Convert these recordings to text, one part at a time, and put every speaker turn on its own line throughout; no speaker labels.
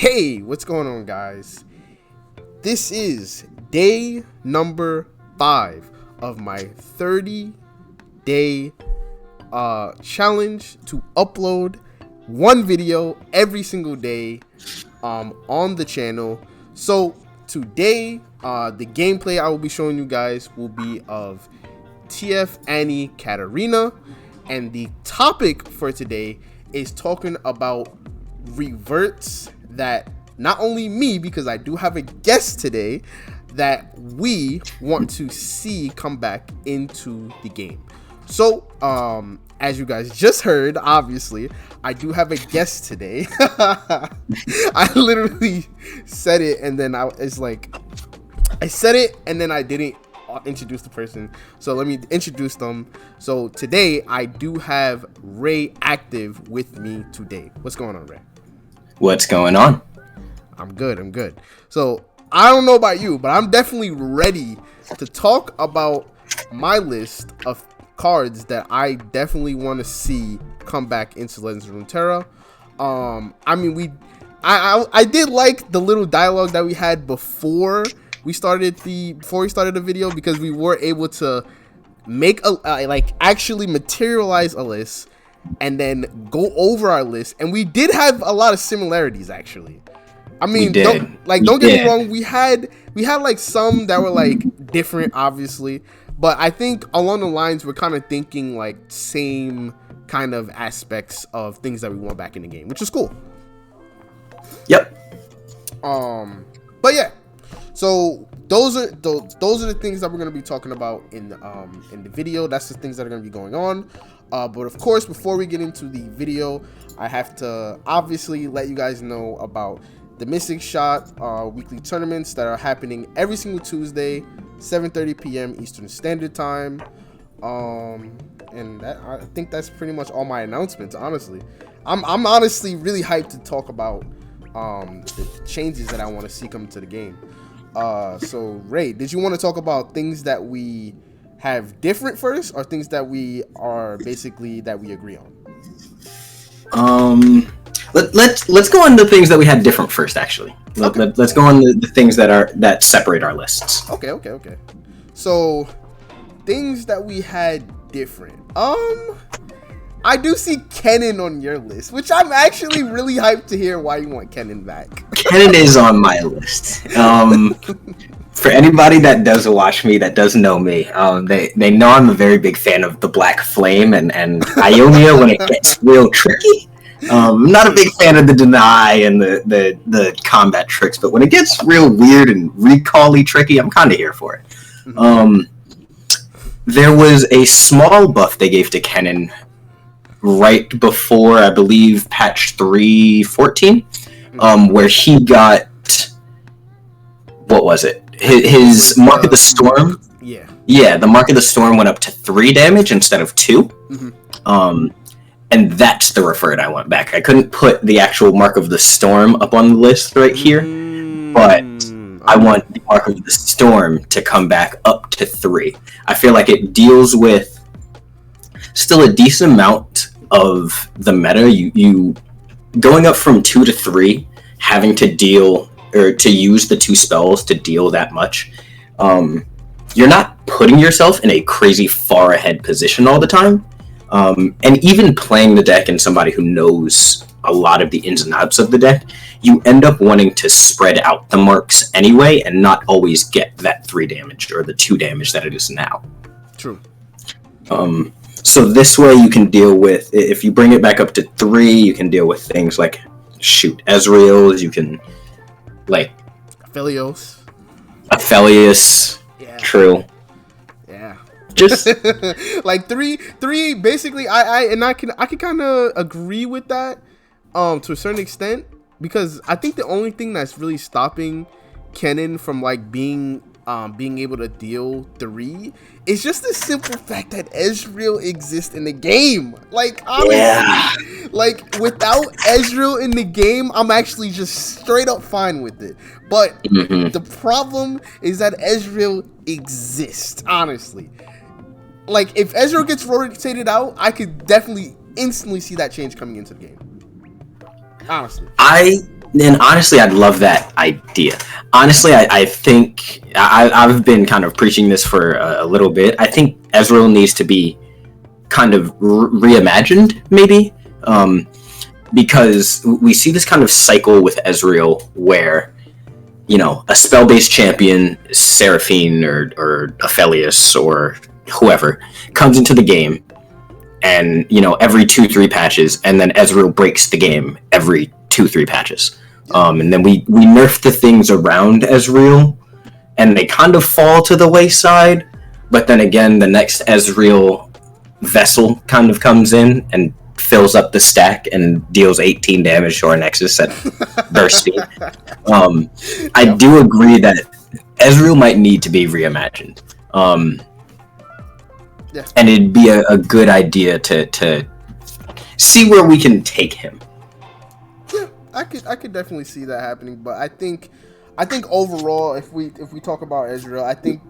Hey, what's going on, guys? This is day number 5 of my 30-day challenge to upload one video every single day on the channel. So today, the gameplay I will be showing you guys will be of TF Annie Katarina, and the topic for today is talking about reverts that not only me, because I do have a guest today that we want to see come back into the game. So as you guys just heard, obviously I do have a guest today. I literally said it and then I said it and then I didn't introduce the person, so let me introduce them. So today I do have Ray active with me today. What's going on, Ray?
What's going on?
I'm good. So I don't know about you, but I'm definitely ready to talk about my list of cards that I definitely want to see come back into Legends of Runeterra. I did like the little dialogue that we had before we started the video, because we were able to make actually materialize a list and then go over our list, and we did have a lot of similarities actually. I mean, don't get me wrong, we had like some that were like different, obviously, but I think along the lines we're kind of thinking like same kind of aspects of things that we want back in the game, which is cool.
Yep.
But yeah, so those are the things that we're going to be talking about in the video. That's the things that are going to be going on. But of course, before we get into the video, I have to obviously let you guys know about the Mystic Shot weekly tournaments that are happening every single Tuesday, 7:30 p.m. Eastern Standard Time. And that, I think that's pretty much all my announcements. Honestly, I'm honestly really hyped to talk about the changes that I want to see come to the game. So Ray, did you want to talk about things that we have different first, or things that we are basically that we agree on?
Let's go on the things that we had different first. Actually, let's go on the things that separate our lists.
Okay. So things that we had different. I do see Kennen on your list, which I'm actually really hyped to hear why you want Kennen back.
Kennen is on my list. For anybody that does watch me, that does know me, they know I'm a very big fan of the Black Flame and Ionia when it gets real tricky. I'm not a big fan of the deny and the combat tricks, but when it gets real weird and recall-y tricky, I'm kind of here for it. There was a small buff they gave to Kennen right before, I believe, patch 3.14, where he got, what was it? His Mark of the Storm. Yeah, the Mark of the Storm went up to 3 damage instead of 2. And that's the referred I want back. I couldn't put the actual Mark of the Storm up on the list right here, but I want the Mark of the Storm to come back up to 3. I feel like it deals with still a decent amount of the meta. You going up from 2 to 3, having to deal or to use the 2 spells to deal that much. You're not putting yourself in a crazy far ahead position all the time. And even playing the deck and somebody who knows a lot of the ins and outs of the deck, you end up wanting to spread out the marks anyway and not always get that 3 damage or the 2 damage that it is now.
True.
So this way you can deal with, if you bring it back up to 3, you can deal with things like, Ezreal, you can, like... Aphelios. Yeah. True.
Yeah.
Just
like three basically. I can kind of agree with that to a certain extent, because I think the only thing that's really stopping Kennen from like being able to deal 3 is just the simple fact that Ezreal exists in the game. Like, honestly, like without Ezreal in the game, I'm actually just straight up fine with it. But the problem is that Ezreal exists, honestly. Like, if Ezreal gets rotated out, I could definitely instantly see that change coming into the game. Honestly.
And honestly, I'd love that idea. Honestly, I think I've been kind of preaching this for a little bit. I think Ezreal needs to be kind of reimagined, maybe, because we see this kind of cycle with Ezreal where, you know, a spell-based champion, Seraphine or Aphelios or whoever, comes into the game, and, you know, every 2-3 patches, and then Ezreal breaks the game every 2-3 patches. And then we nerf the things around Ezreal, and they kind of fall to the wayside, but then again, the next Ezreal vessel kind of comes in and fills up the stack and deals 18 damage to our Nexus at burst speed. I do agree that Ezreal might need to be reimagined. And it'd be a good idea to see where we can take him.
Yeah, I could definitely see that happening, but I think overall, if we talk about Ezreal, I think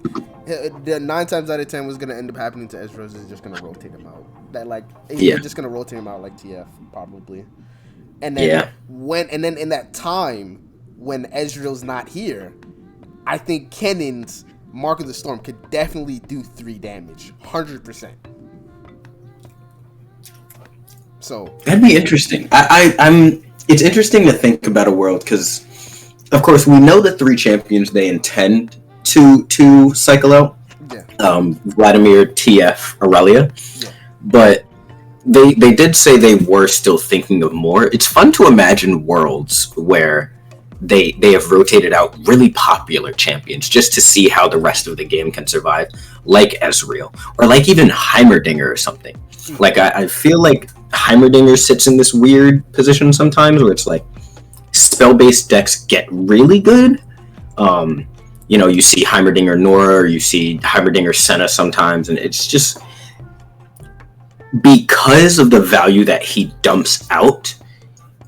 the 9 times out of 10 was gonna end up happening to Ezreal is just gonna rotate him out. That they're just gonna rotate him out like TF probably, and then then in that time when Ezreal's not here, I think Kennen's Mark of the Storm could definitely do 3 damage, 100%. So
that'd be interesting. I'm. It's interesting to think about a world because, of course, we know the 3 champions they intend to cycle out. Yeah. Vladimir, TF, Aurelia. Yeah. But they did say they were still thinking of more. It's fun to imagine worlds where they have rotated out really popular champions just to see how the rest of the game can survive, like Ezreal, or like even Heimerdinger or something. Like, I feel like Heimerdinger sits in this weird position sometimes where it's like spell-based decks get really good. You know, you see Heimerdinger Nora, or you see Heimerdinger Senna sometimes, and it's just because of the value that he dumps out,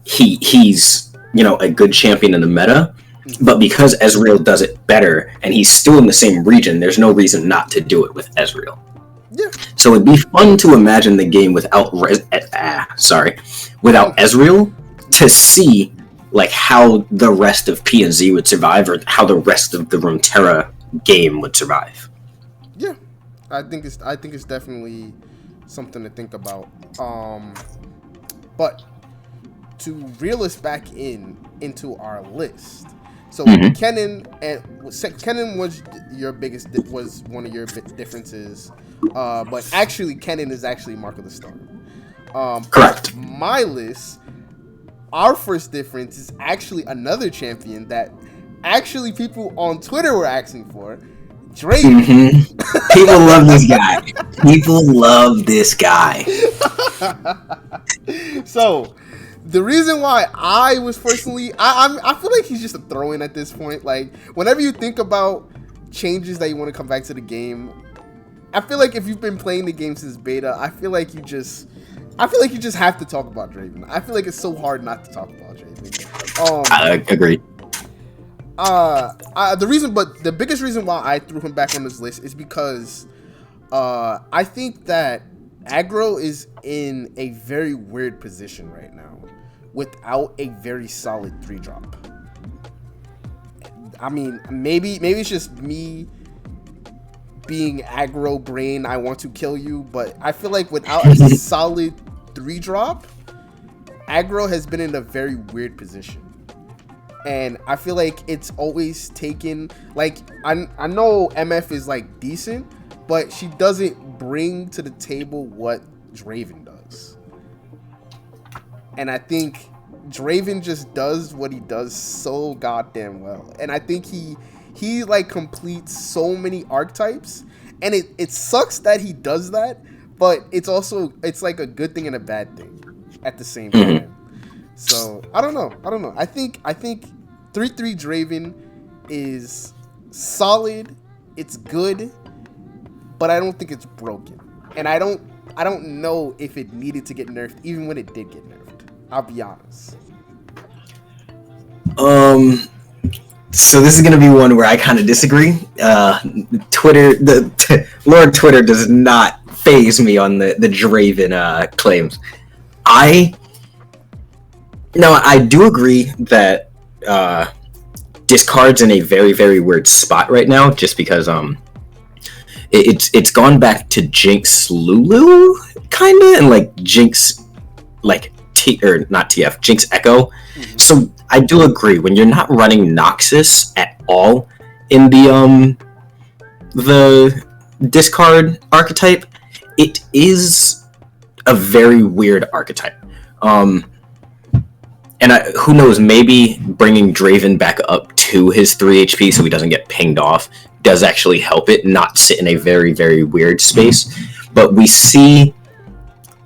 he's, you know, a good champion in the meta, but because Ezreal does it better and he's still in the same region, there's no reason not to do it with Ezreal. Yeah. So it'd be fun to imagine the game without Ezreal to see like how the rest of P and Z would survive, or how the rest of the Runeterra game would survive.
Yeah, I think it's definitely something to think about. But to reel us back into our list, so Kennen was one of your differences, but actually Kennen is actually Mark of the Storm.
Correct.
My list, our first difference is actually another champion that actually people on Twitter were asking for. Draven.
Mm-hmm. People love this guy. People love this guy.
So, the reason why I was personally, I feel like he's just a throw-in at this point. Like, whenever you think about changes that you want to come back to the game, I feel like if you've been playing the game since beta, I feel like you just have to talk about Draven. I feel like it's so hard not to talk about Draven.
I agree.
The biggest reason why I threw him back on this list is because I think that aggro is in a very weird position right now without a very solid 3-drop. I mean, maybe it's just me being aggro brain, I want to kill you, but I feel like without a solid 3-drop, aggro has been in a very weird position. And I feel like it's always taken, like, I know MF is like decent, but she doesn't bring to the table what Draven does. And I think Draven just does what he does so goddamn well. And I think he like completes so many archetypes, and it sucks that he does that, but it's like a good thing and a bad thing at the same time. So I don't know. I think 3-3 Draven is solid. It's good, but I don't think it's broken. And I don't know if it needed to get nerfed, even when it did get nerfed. I'll be honest.
So this is gonna be one where I kind of disagree. Twitter, Lord Twitter does not faze me on the Draven claims. I do agree that discard's in a very, very weird spot right now, just because it's gone back to Jinx Lulu kind of, and like Jinx like not TF, Jinx Echo. Mm-hmm. So I do agree, when you're not running Noxus at all in the discard archetype, it is a very weird archetype. And who knows, maybe bringing Draven back up to his 3 HP so he doesn't get pinged off does actually help it not sit in a very, very weird space. But we see,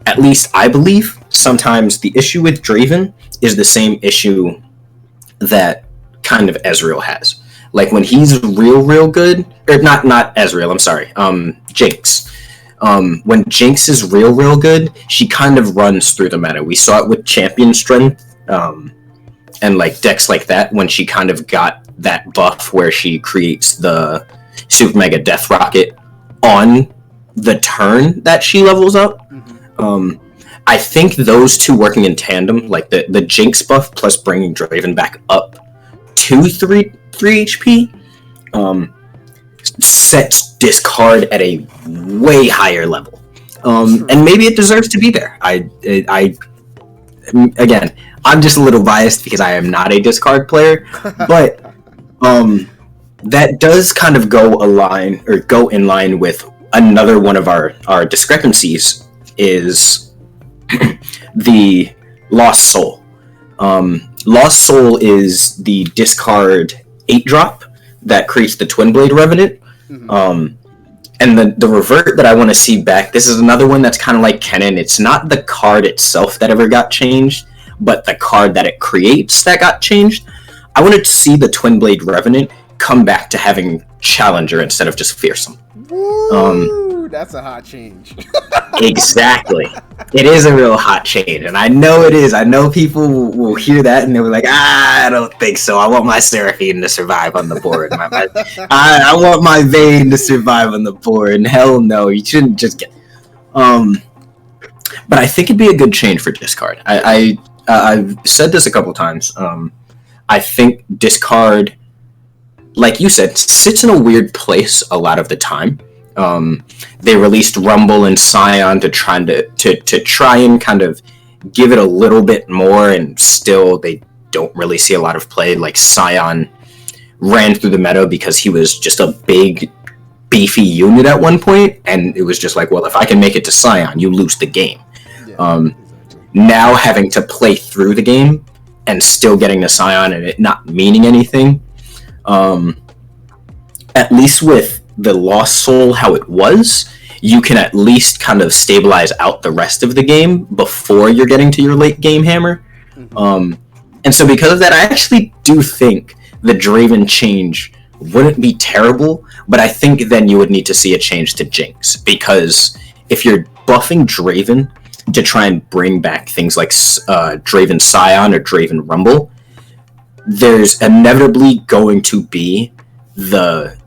at least I believe, sometimes the issue with Draven is the same issue that kind of Ezreal has. Like when he's real good, or not Ezreal, I'm sorry, Jinx. When Jinx is real good, she kind of runs through the meta. We saw it with Champion Strength, and like decks like that, when she kind of got that buff where she creates the Super Mega Death Rocket on the turn that she levels up. Mm-hmm. I think those two working in tandem, like the Jinx buff plus bringing Draven back up to 3 HP, sets discard at a way higher level. And maybe it deserves to be there. Again, I'm just a little biased because I am not a discard player, but that does kind of go in line with another one of our discrepancies is the Lost Soul. Lost Soul is the discard 8-drop that creates the Twin Blade Revenant. Mm-hmm. And the revert that I want to see back, this is another one that's kind of like Kennen. It's not the card itself that ever got changed, but the card that it creates that got changed. I wanted to see the Twin Blade Revenant come back to having Challenger instead of just Fearsome.
Woo, that's a hot change.
Exactly. It is a real hot change, and I know it is. I know people will hear that and they'll be like, I don't think so. I want my Seraphine to survive on the board. I want my Vayne to survive on the board. And hell no, you shouldn't just get... But I think it'd be a good change for discard. I've said this a couple times. I think discard, like you said, sits in a weird place a lot of the time. They released Rumble and Scion to try and kind of give it a little bit more, and still they don't really see a lot of play. Like Scion ran through the meta because he was just a big, beefy unit at one point, and it was just like, well, if I can make it to Scion, you lose the game. Yeah, exactly. Now having to play through the game and still getting to Scion and it not meaning anything, at least with the Lost Soul how it was, you can at least kind of stabilize out the rest of the game before you're getting to your late game hammer. Mm-hmm. And so because of that, I actually do think the Draven change wouldn't be terrible, but I think then you would need to see a change to Jinx, because if you're buffing Draven to try and bring back things like Draven Scion or Draven Rumble, there's inevitably going to be the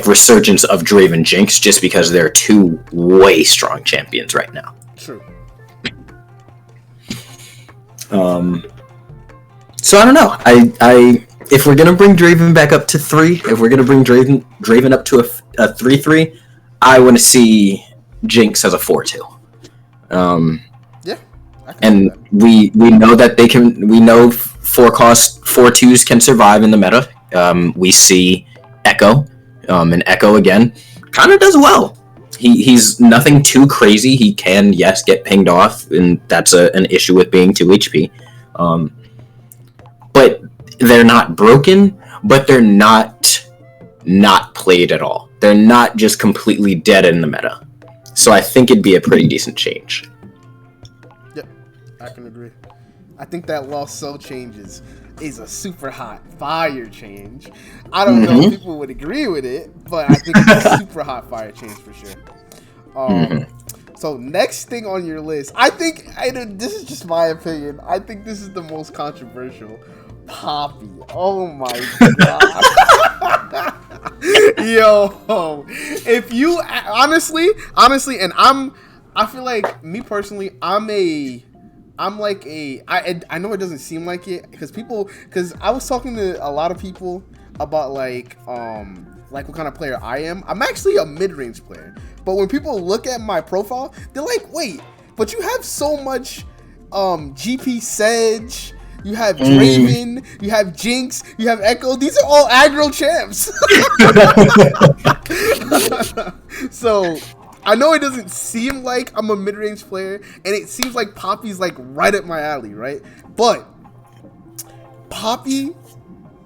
resurgence of Draven Jinx, just because they're two way strong champions right now.
True.
So I don't know. I if we're gonna bring Draven back up to 3, if we're gonna bring Draven up to a 3/3, I want to see Jinx as a 4/2.
Yeah.
And we know that they can. We know 4-cost 4/2s can survive in the meta. We see Echo. And Echo, again, kind of does well. He's nothing too crazy. He can, yes, get pinged off, and that's an issue with being 2 HP. But they're not broken, but they're not played at all. They're not just completely dead in the meta. So I think it'd be a pretty decent change.
Yep, I can agree. I think that Lost Soul changes is a super hot fire change. I don't know if people would agree with it, but I think it's a super hot fire change for sure. So next thing on your list, I think this is just my opinion. I think this is the most controversial. Poppy. Oh my god. Yo, if you honestly, and I feel like me personally, I'm a I'm like I know it doesn't seem like it because I was talking to a lot of people about like what kind of player I am. I'm actually a mid-range player, but when people look at my profile, they're like, wait, but you have so much GP Sedge, you have Draven, you have Jinx, you have Echo. These are all aggro champs. So I know it doesn't seem like I'm a mid-range player, and it seems like Poppy's like right at my alley, right? But Poppy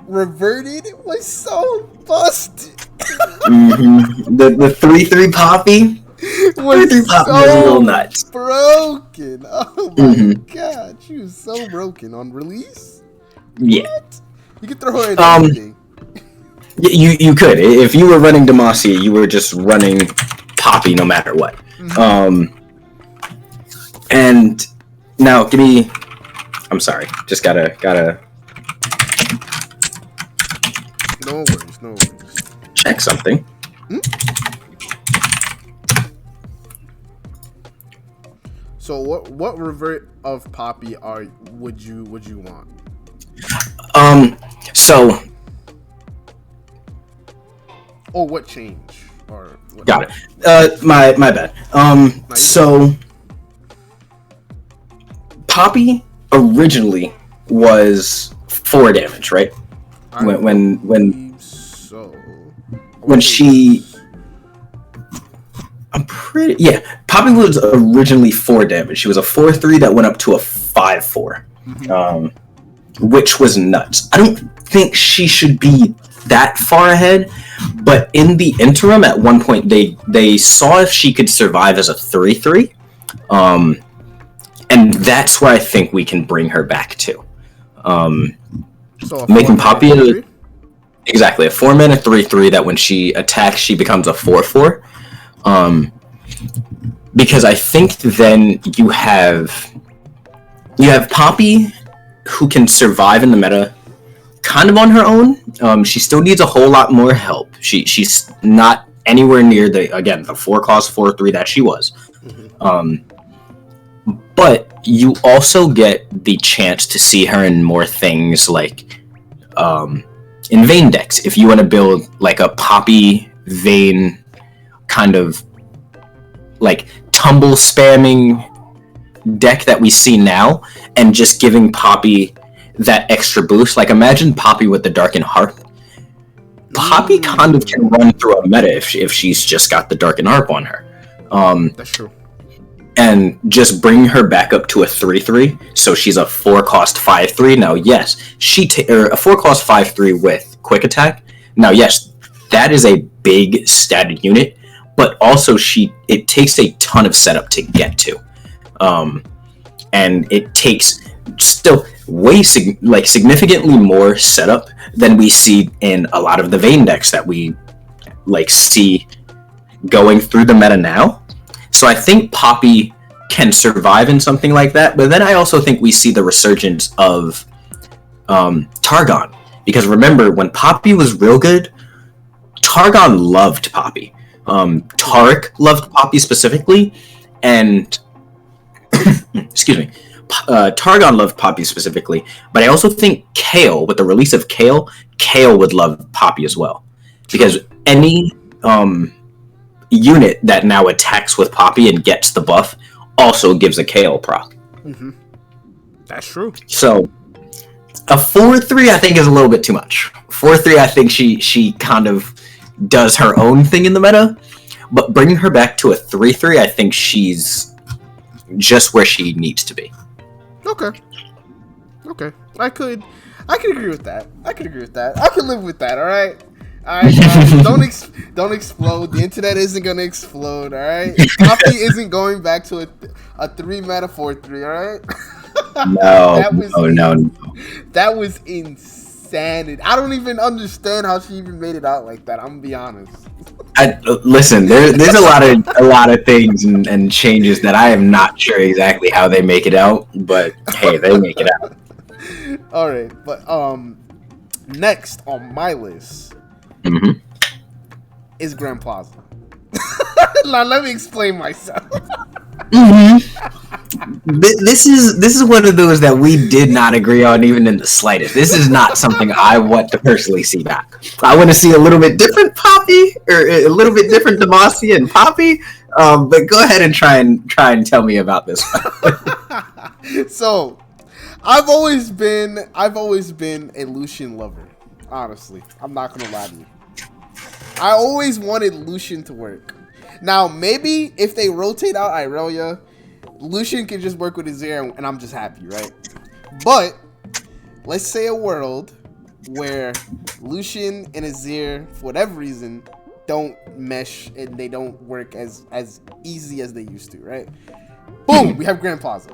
Reverted was so busted.
The 3-3 Poppy
was
so nuts.
Broken. Oh my god, she was so broken on release.
Yeah,
what? You could throw her in anything.
You could if you were running Demacia, you were just running Poppy no matter what. And now give me. I'm sorry, just gotta.
No worries.
Check something.
So what revert of Poppy would you want?
So.
Or what change? Or what
got it. My bad. So Poppy originally was 4 damage, right? When she, I'm pretty Poppy was originally 4 damage. She was a 4/3 that went up to a 5/4, which was nuts. I don't think she should be that far ahead, but in the interim, at one point they saw if she could survive as a 3/3, and that's where I think we can bring her back to.
So
making Poppy exactly a 4-mana 3/3 that when she attacks she becomes a 4/4, because I think then you have Poppy who can survive in the meta kind of on her own. She still needs a whole lot more help. She's not anywhere near the 4-cost 4/3 that she was. But you also get the chance to see her in more things like in Vayne decks. If you want to build like a Poppy Vayne kind of like tumble spamming deck that we see now, and just giving Poppy that extra boost. Like imagine Poppy with the Darkened Harp. Poppy kind of can run through a meta if she's just got the Darkened Harp on her.
That's true.
And just bring her back up to a 3/3, so she's a 4-cost 5/3. Now, yes, a 4-cost 5/3 with quick attack. Now, yes, that is a big statted unit, but also it takes a ton of setup to get to, and it takes still significantly more setup than we see in a lot of the Vayne decks that we see going through the meta now. So I think Poppy can survive in something like that, but then I also think we see the resurgence of Targon, because remember when Poppy was real good, Targon loved Poppy. Taric loved Poppy specifically, and excuse me, Targon loved Poppy specifically, but I also think Kale, with the release of Kale would love Poppy as well, because any unit that now attacks with Poppy and gets the buff also gives a Kale proc.
That's true.
So a 4/3 I think is a little bit too much. 4/3 I think she kind of does her own thing in the meta, but bringing her back to a 3/3 I think she's just where she needs to be.
Okay. I could agree with that. I could live with that. All right, guys, don't explode. The internet isn't gonna explode. All right, Poppy isn't going back to a 3-mana 4/3. All right.
No.
That was insanity. I don't even understand how she even made it out like that. I'm gonna be honest.
Listen, there's a lot of things and changes that I am not sure exactly how they make it out, but hey, they make it out.
All right, but next on my list is Grand Plaza. Now let me explain myself.
This is one of those that we did not agree on even in the slightest. This is not something I want to personally see back. I want to see a little bit different Poppy, or a little bit different Demacia and Poppy. But go ahead and try and tell me about this one.
So, I've always been a Lucian lover. Honestly, I'm not gonna lie to you. I always wanted Lucian to work. Now, maybe if they rotate out Irelia, Lucian can just work with Azir, and I'm just happy, right? But let's say a world where Lucian and Azir, for whatever reason, don't mesh and they don't work as easy as they used to, right? Boom, we have Grand Plaza.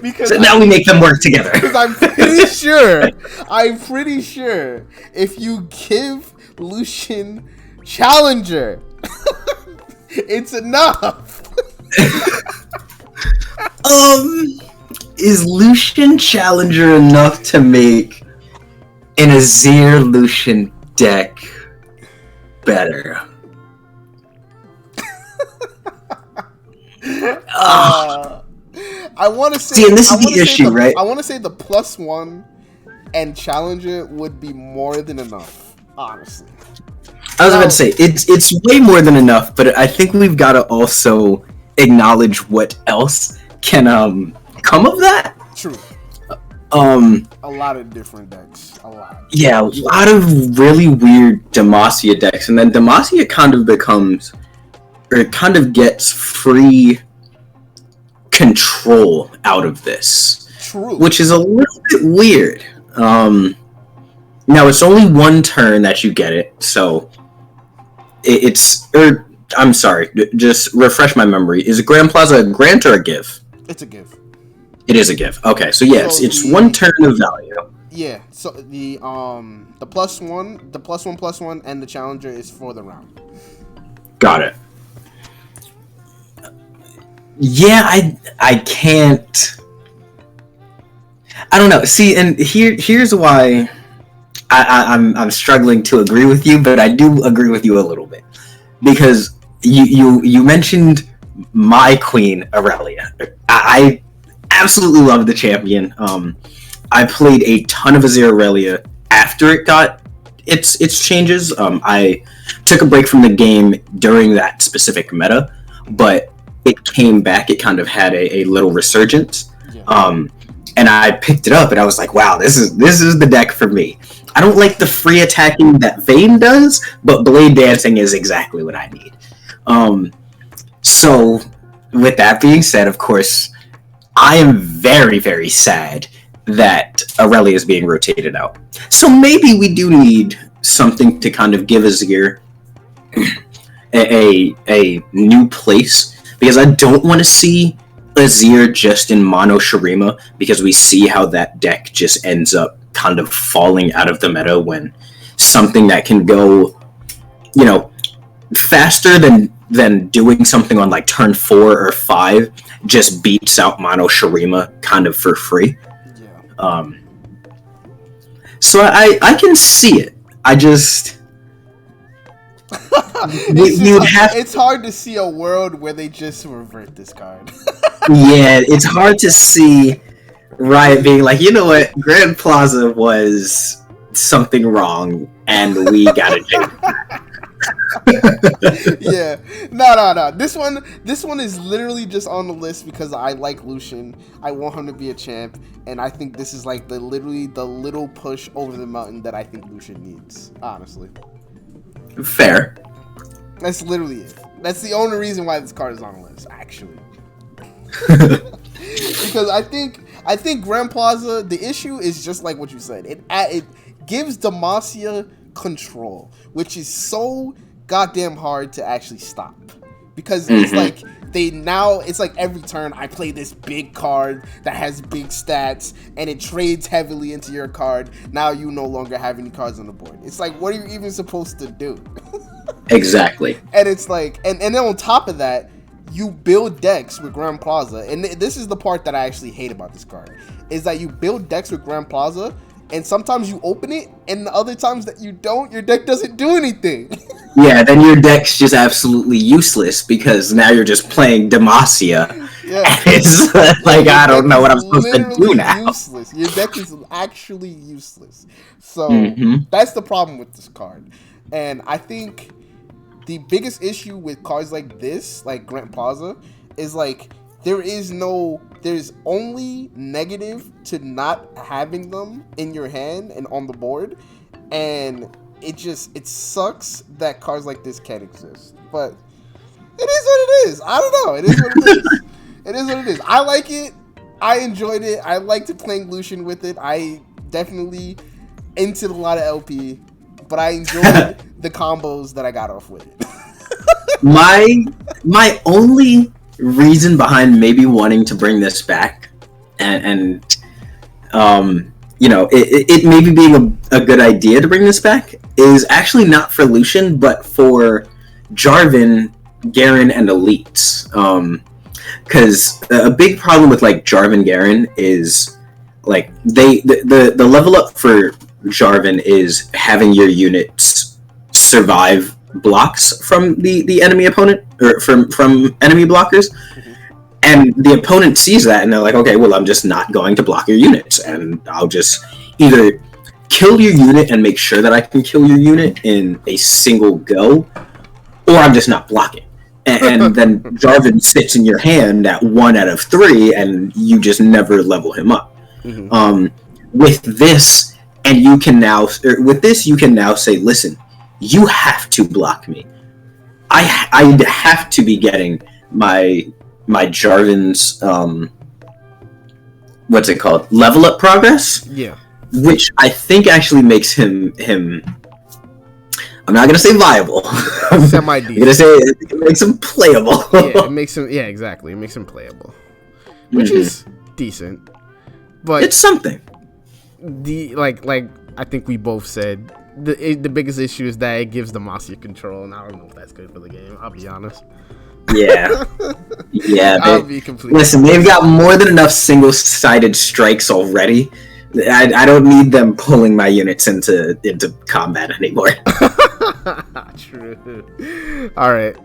Because
so now we make them work together.
Because I'm pretty sure if you give Lucian Challenger, it's enough.
Is Lucian Challenger enough to make an Azir Lucian deck better?
I want to say.
See, and this is the issue, right?
I want to say the +1 and Challenger would be more than enough, honestly.
I was about to say it's way more than enough, but I think we've got to also acknowledge what else can come of that.
True. A lot of different decks. A lot.
Yeah, a lot of really weird Demacia decks, and then Demacia kind of gets free control out of this.
True.
Which is a little bit weird. Now it's only one turn that you get it, so I'm sorry, just refresh my memory. Is Grand Plaza a grant or a give?
It's a give.
It is a give. Okay, so yeah, it's one turn of value.
Yeah, so the +1, and the Challenger is for the round.
Got it. Yeah, I can't. I don't know. See, and here's why I'm struggling to agree with you, but I do agree with you a little bit, because you mentioned my queen Aurelia. I absolutely love the champion. I played a ton of Azir Aurelia after it got its changes. I took a break from the game during that specific meta, but it came back. It kind of had a little resurgence. Yeah. And I picked it up, and I was like, wow, this is the deck for me. I don't like the free attacking that Vayne does, but Blade Dancing is exactly what I need. So, with that being said, of course, I am very, very sad that Aurelia is being rotated out. So maybe we do need something to kind of give Azir a new place, because I don't want to see Azir just in mono Shurima, because we see how that deck just ends up kind of falling out of the meta when something that can go, faster than doing something on like turn 4 or 5 just beats out mono Shurima kind of for free. Yeah. So I can see it. I just
it's hard to see a world where they just revert this card.
Yeah, it's hard to see Riot being like, you know what, Grand Plaza was something wrong, and we gotta change that.
Yeah, no. This one is literally just on the list because I like Lucian. I want him to be a champ, and I think this is like the little push over the mountain that I think Lucian needs. Honestly,
fair.
That's literally it. That's the only reason why this card is on the list, actually. Because I think Grand Plaza, the issue is just like what you said. It gives Demacia control, which is so goddamn hard to actually stop, because it's like it's like every turn I play this big card that has big stats and it trades heavily into your card. Now you no longer have any cards on the board. It's like, what are you even supposed to do?
Exactly.
And it's like, and then on top of that, you build decks with Grand Plaza, and this is the part that I actually hate about this card, is that you build decks with Grand Plaza, and sometimes you open it, and the other times that you don't, your deck doesn't do anything.
Yeah, then your deck's just absolutely useless because now you're just playing Demacia. Yeah. It's like, I don't know what I'm supposed to do now.
Useless. Your deck is actually useless. So that's the problem with this card. And I think the biggest issue with cards like this, like Grant Plaza, is like there's only negative to not having them in your hand and on the board. And it sucks that cards like this can't exist. But it is what it is. I don't know. It is what it is. It is what it is. I like it. I enjoyed it. I liked playing Lucian with it. I definitely into a lot of LP, but I enjoyed the combos that I got off with it.
My only reason behind maybe wanting to bring this back, and you know, it maybe being a good idea to bring this back is actually not for Lucian, but for Jarvan, Garen, and Elites. Because a big problem with like Jarvan, Garen is like the level up for Jarvan is having your units survive blocks from the enemy opponent or from enemy blockers. And the opponent sees that and they're like, okay, well, I'm just not going to block your units, and I'll just either kill your unit and make sure that I can kill your unit in a single go, or I'm just not blocking. And then Jarvan sits in your hand at 1 out of 3, and you just never level him up. With this, and you can now say, listen, you have to block me. I have to be getting my Jarvan's what's it called? Level up progress?
Yeah.
Which I think actually makes him I'm not gonna say viable.
Semi-decent.
I'm gonna say it makes him playable.
It makes him exactly. It makes him playable. Which is decent. But
it's something.
Like I think we both said the biggest issue is that it gives Demacia control, and I don't know if that's good for the game, I'll be honest.
Yeah. Listen, they've got more than enough single-sided strikes already. I don't need them pulling my units into combat anymore.
True. All right.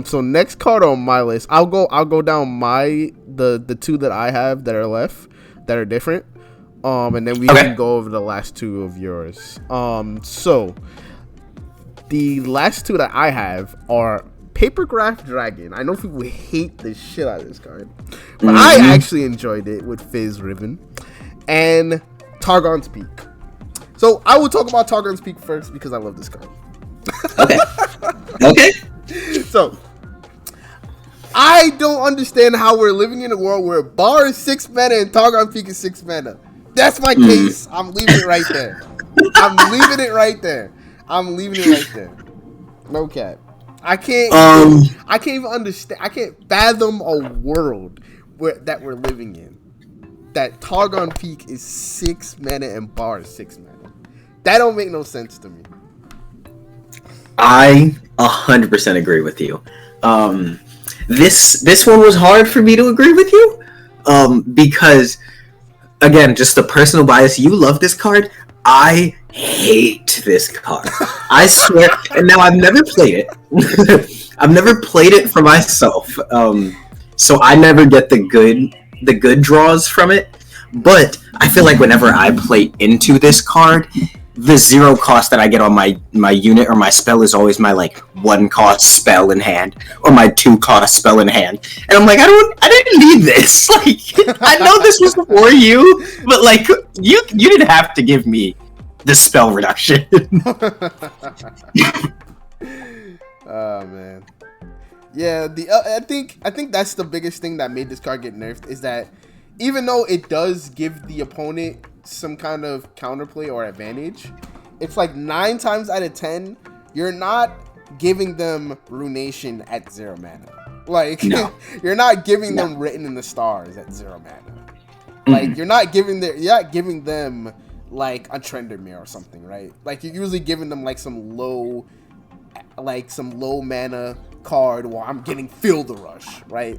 So next card on my list, I'll go down the two that I have that are left that are different. And then we can go over the last two of yours. So the last two that I have are Papergraph Dragon. I know people hate the shit out of this card, but I actually enjoyed it with Fizz Ribbon and Targon's Peak. So I will talk about Targon's Peak first because I love this card.
Okay.
So I don't understand how we're living in a world where Bar is 6 mana and Targon Peak is 6 mana. That's my case. I'm leaving it right there. No cap. I can't even understand. I can't fathom a world that we're living in that Targon Peak is 6 mana and Bar is 6 mana. That don't make no sense to me.
I 100% agree with you. This one was hard for me to agree with you, because again, just a personal bias. You love this card. I hate this card. I swear. And now I've never played it. I've never played it for myself, so I never get the good draws from it. But I feel like whenever I play into this card, the 0 cost that I get on my unit or my spell is always my like 1 cost spell in hand or my 2 cost spell in hand, and I'm like, I didn't need this. Like, I know this was for you, but like you didn't have to give me the spell reduction.
Oh man, yeah. I think that's the biggest thing that made this card get nerfed is that even though it does give the opponent some kind of counterplay or advantage, it's like 9 times out of 10 you're not giving them Runation at 0 mana. Like, no. You're not giving them Written in the Stars at 0 mana. Like, you're not giving them like a Trendermere or something, right? Like, you're usually giving them like some low mana card while I'm getting Feel the Rush, right?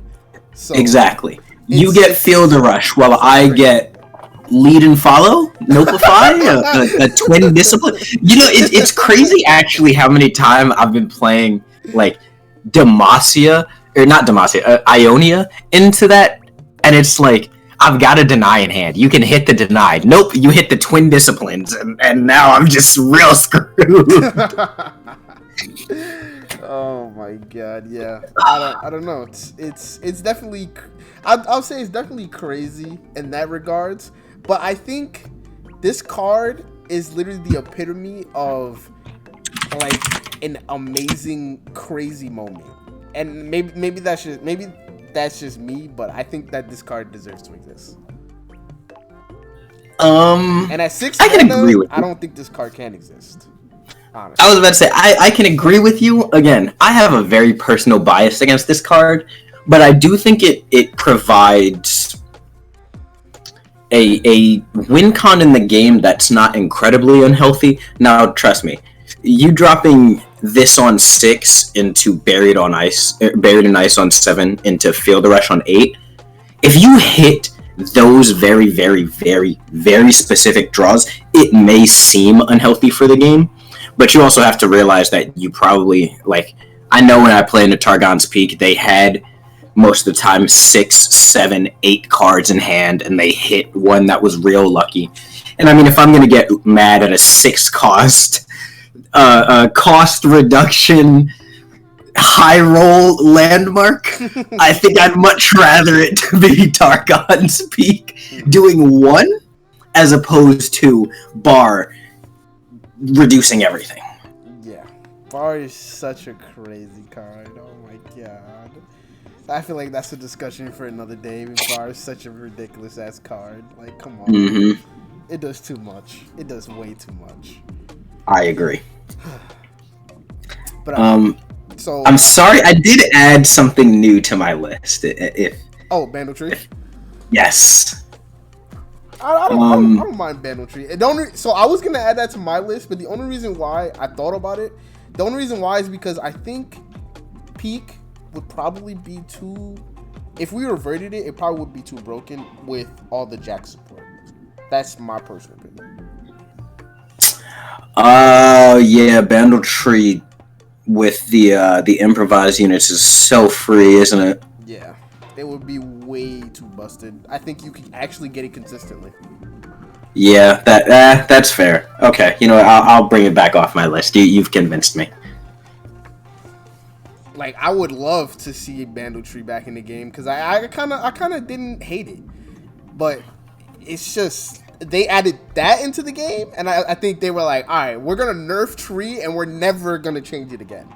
So
exactly. You get Feel the Rush while I get lead and follow, Notify, a twin discipline. You know, it's crazy actually how many times I've been playing like Demacia, or not Demacia, Ionia into that, and it's like, I've got a deny in hand. You can hit the denied. Nope, you hit the twin disciplines, and now I'm just real screwed.
Oh my god, yeah. I don't know. It's definitely, I'll say it's definitely crazy in that regards. But I think this card is literally the epitome of like an amazing, crazy moment. And maybe that's just me, but I think that this card deserves to exist. And at 6
I can agree with you.
I don't think this card can exist. Honestly.
I was about to say, I can agree with you. Again, I have a very personal bias against this card, but I do think it provides a win con in the game that's not incredibly unhealthy. Now, trust me, you dropping this on 6 into Buried in Ice on 7 into Field Rush on 8, if you hit those very, very, very, very specific draws, it may seem unhealthy for the game. But you also have to realize that you probably, like, I know when I play into Targon's Peak, they had most of the time 6, 7, 8 cards in hand, and they hit one that was real lucky. And I mean, if I'm going to get mad at a 6 cost, cost reduction, high roll landmark, I think I'd much rather it to be Targon's Peak doing 1 as opposed to Bar reducing everything.
Yeah, Bar is such a crazy card. Oh my god, I feel like that's a discussion for another day. Bar is such a ridiculous ass card. Like, come on, it does too much. It does way too much.
I agree.
But so
I'm sorry, I did add something new to my list.
Bandle Tree.
Yes.
I don't mind Bandle Tree. So I was gonna add that to my list, but the only reason why I thought about it, is because I think Peak would probably be too. If we reverted it, it probably would be too broken with all the Jack support. That's my personal opinion.
Yeah, Bandle Tree with the improvised units is so free, isn't it?
Yeah. It would be way too busted. I think you can actually get it consistently.
Yeah, that's fair. Okay, you know what, I'll bring it back off my list. You've convinced me.
Like, I would love to see Bandle Tree back in the game because I kind of didn't hate it, but it's just they added that into the game, and I think they were like, all right, we're gonna nerf Tree and we're never gonna change it again.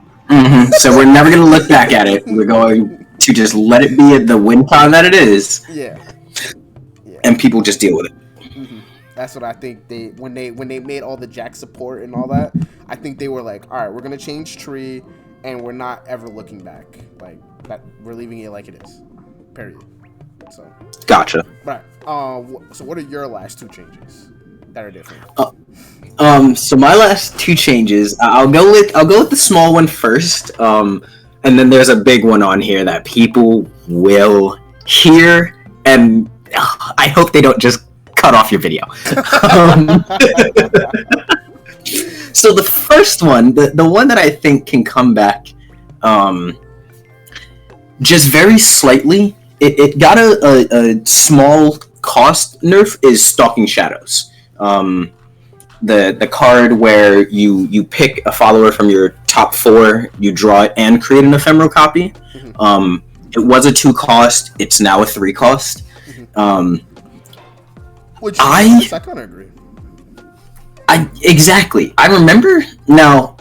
So we're never gonna look back at it. We're going to just let it be the win con that it is.
Yeah.
And people just deal with it.
That's what I think. When they made all the Jack support and all that, I think they were like, all right, we're gonna change Tree, and we're not ever looking back. Like that, we're leaving it like it is. Period. So. Gotcha. Right. So what are your last 2 changes that are different?
So my last 2 changes, I'll go with the small one first. And then there's a big one on here that people will hear, and I hope they don't just cut off your video. So the first one, the one that I think can come back just very slightly, it got a small cost nerf, is Stalking Shadows. The card where you pick a follower from your top 4, you draw it and create an ephemeral copy. It was a 2 cost, it's now a 3 cost.
Which I kind of agree.
Exactly. I remember now.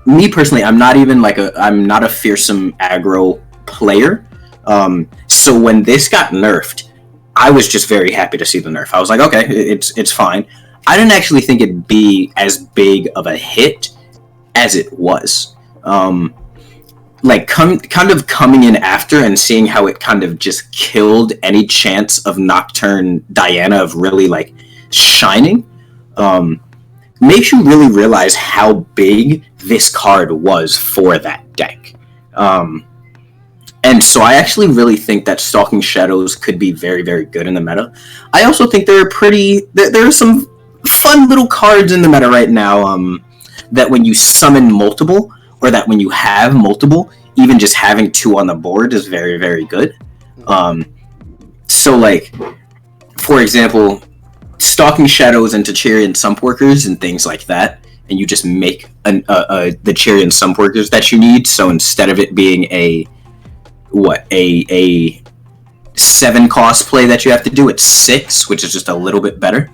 Me personally, I'm not a fearsome aggro player. So when this got nerfed, I was just very happy to see the nerf. I was like, okay, it's fine. I didn't actually think it'd be as big of a hit as it was. Kind of coming in after and seeing how it kind of just killed any chance of Nocturne Diana of really like shining, makes you really realize how big this card was for that deck. And so I actually really think that Stalking Shadows could be very, very good in the meta. I also think there are some fun little cards in the meta right now that when you summon multiple, or that when you have multiple, even just having 2 on the board is very, very good. So, like, for example, Stalking Shadows into Charian Sumpworkers and things like that, and you just make the Charian Sumpworkers that you need. So instead of it being a 7 cost play that you have to do, it's 6, which is just a little bit better.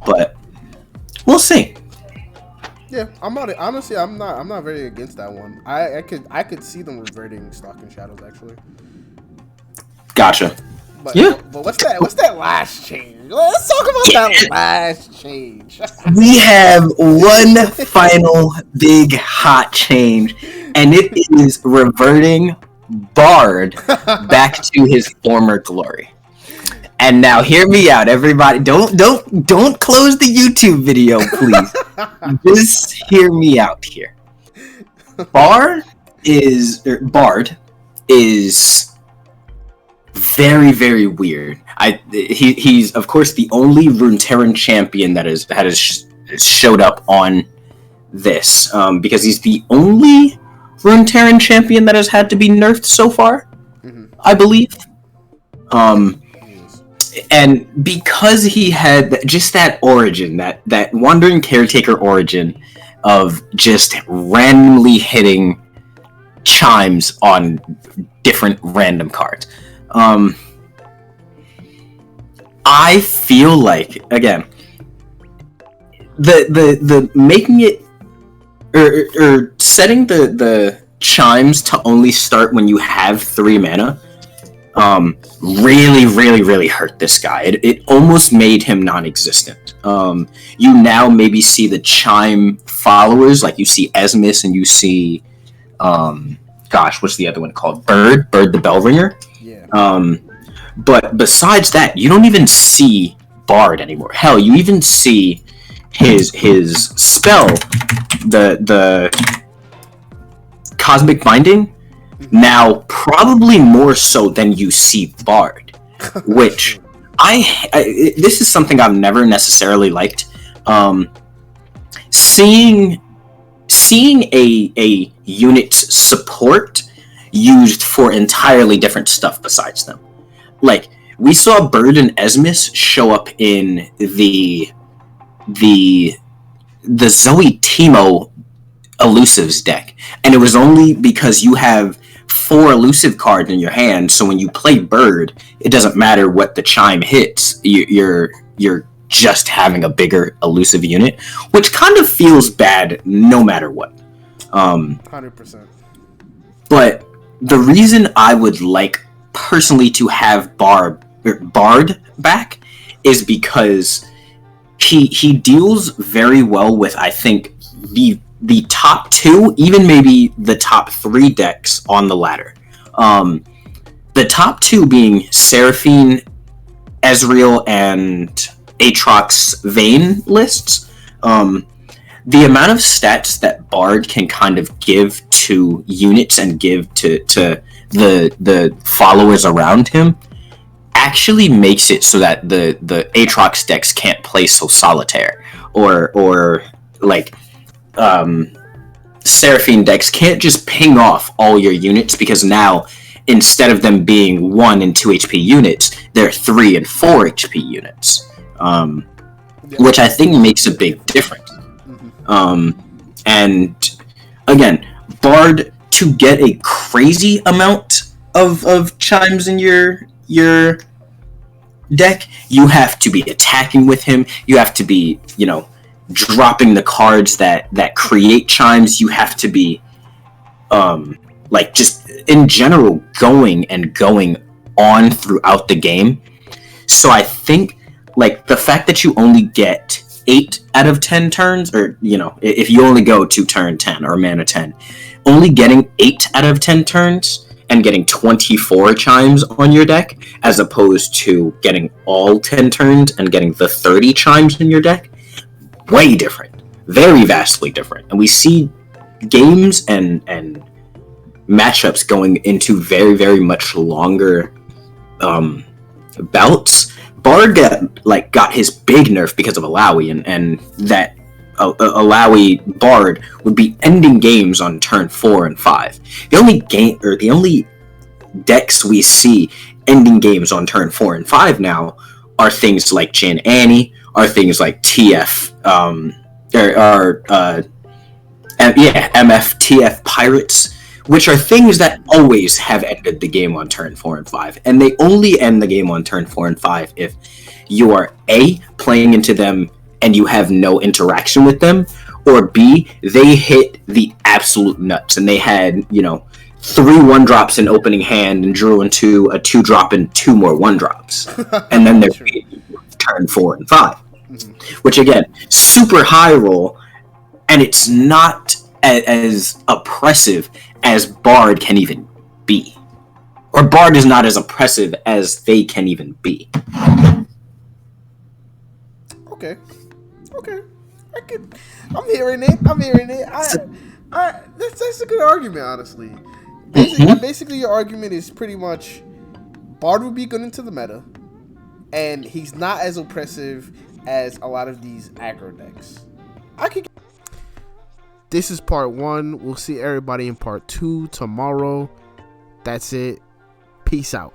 But we'll see.
Yeah, I'm not. Honestly, I'm not very against that one. I could see them reverting Stalking Shadows actually.
Gotcha.
But, yeah. But what's that last change? Let's talk about that last change.
We have one final big hot change, and it is reverting Bard back to his former glory. And now, hear me out, everybody. Don't close the YouTube video, please. Just hear me out here. Bard is very, very weird. He's of course the only Runeterra champion that has showed up on this, because he's the only Runeterra champion that has had to be nerfed so far, I believe. And because he had just that origin, that Wandering Caretaker origin of just randomly hitting chimes on different random cards, I feel like, again, the making it or setting the chimes to only start when you have 3 mana really, really, really hurt this guy. It almost made him non-existent. You now maybe see the chime followers, like you see Esmus and you see what's the other one called? Bird the Bellringer.
Yeah.
But besides that, you don't even see Bard anymore. Hell, you even see his spell, the Cosmic Binding, now probably more so than you see Bard, which this is something I've never necessarily liked. Seeing a unit's support used for entirely different stuff besides them. Like, we saw Bird and Esmus show up in the Zoe Teemo elusives deck, and it was only because you have 4 elusive cards in your hand, so when you play Bird, it doesn't matter what the chime hits, you're just having a bigger elusive unit, which kind of feels bad no matter what.
100%.
But the reason I would like personally to have Bard back is because he deals very well with, I think, the top 2, even maybe the top 3 decks on the ladder. The top 2 being Seraphine, Ezreal, and Aatrox Vayne lists. The amount of stats that Bard can kind of give to units and give to the followers around him actually makes it so that the Aatrox decks can't play so solitaire, or like Seraphine decks can't just ping off all your units, because now instead of them being 1 and 2 HP units, they're 3 and 4 HP units, which I think makes a big difference. And again, Bard, to get a crazy amount of chimes in your deck, you have to be attacking with him. You have to be, dropping the cards that create chimes. You have to be, like, just in general, going on throughout the game. So I think, like, the fact that you only get 8 out of 10 turns, or, if you only go to turn 10 or mana 10, only getting 8 out of 10 turns and getting 24 chimes on your deck, as opposed to getting all 10 turns and getting the 30 chimes in your deck, way different. Very vastly different. And we see games and matchups going into very, very much longer bouts, Bard got his big nerf because of Alawi, and that Alawi Bard would be ending games on turn 4 and 5. The only decks we see ending games on turn 4 and 5 now are things like Jin Annie, are things like TF, MFTF Pirates, which are things that always have ended the game on turn 4 and 5. And they only end the game on turn 4 and 5 if you are A, playing into them and you have no interaction with them, or B, they hit the absolute nuts and they had, 3 1-drops in opening hand and drew into a 2-drop and 2 more 1-drops. And then they're turn 4 and 5. Mm-hmm. Which again, super high roll, and it's not as oppressive as Bard can even be. Or Bard is not as oppressive as they can even be.
Okay. I'm hearing it. That's a good argument, honestly. Basically, your argument is pretty much Bard would be good into the meta, and he's not as oppressive as a lot of these aggro decks. This is part 1. We'll see everybody in part 2 tomorrow. That's it. Peace out.